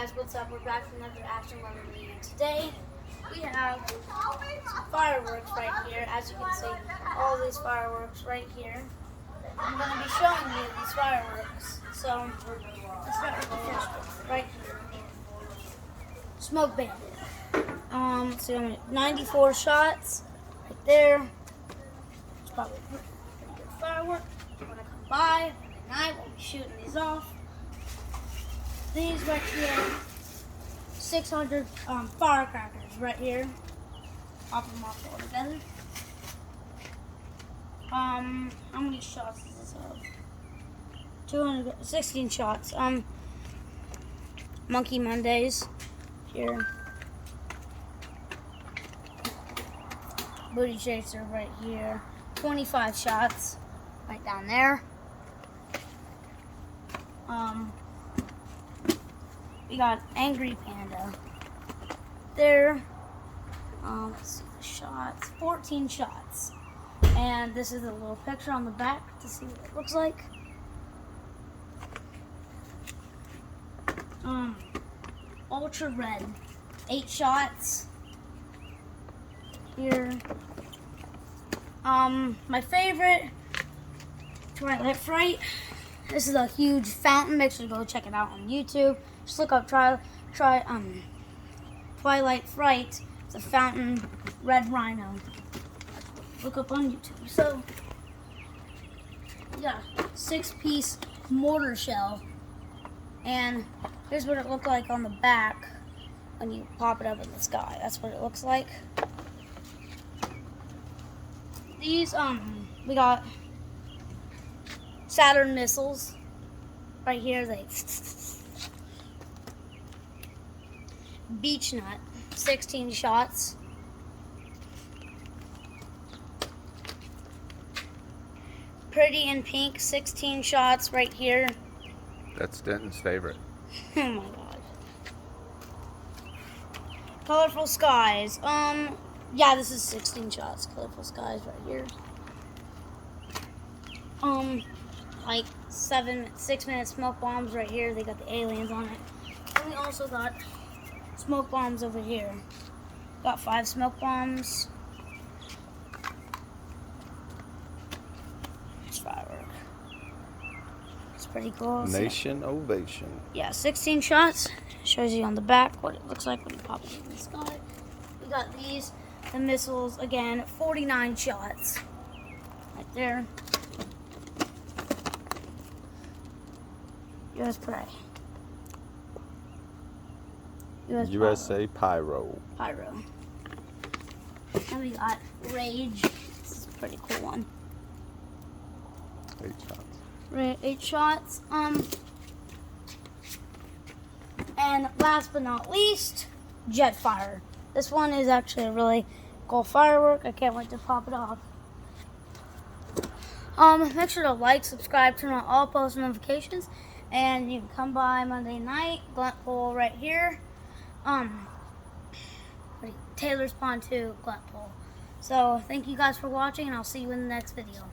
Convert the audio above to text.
guys, what's up? We're back with another action level video. Today we have some fireworks right here. As you can see, all these fireworks right here. I'm going to be showing you these fireworks. So let's start with the first one right here. Smoke Bandit. Let's see how many. 94 shots right there. It's probably a pretty good firework. When I come by at night, we'll be shooting these off. These right here, 600 firecrackers right here. Pop them off all together. How many shots does this have? 216 shots. Monkey Mondays here. Booty Chaser right here. 25 shots right down there. We got Angry Panda there. Let's see the shots. 14 shots. And this is a little picture on the back to see what it looks like. Ultra Red. 8 shots. Here. My favorite, Twilight Fright. This is a huge fountain. Make sure to go check it out on YouTube. Just look up Twilight Fright. It's a fountain red rhino. Look up on YouTube. So yeah, 6-piece mortar shell. And here's what it looked like on the back when you pop it up in the sky. That's what it looks like. These we got Saturn missiles right here. They Beach Nut, 16 shots. Pretty in Pink, 16 shots right here. That's Denton's favorite. Oh my god. Colorful Skies. Yeah, this is 16 shots. Colorful Skies right here. Like 6-minute smoke bombs right here. They got the aliens on it. And we also got smoke bombs over here. Got 5 smoke bombs. It's Firework. It's pretty cool. Nation Ovation. Yeah, 16 shots. Shows you on the back what it looks like when you pop it in the sky. We got these, the missiles, again, 49 shots. Right there. US Prey. USA Pyro. Pyro. And we got Rage. This is a pretty cool one. 8 shots. 8 shots. And last but not least, Jetfire. This one is actually a really cool firework. I can't wait to pop it off. Make sure to like, subscribe, turn on all post notifications, and you can come by Monday night. Glunt Pole right here. Taylor's Pond 2 Glunt Pole. So thank you guys for watching, and I'll see you in the next video.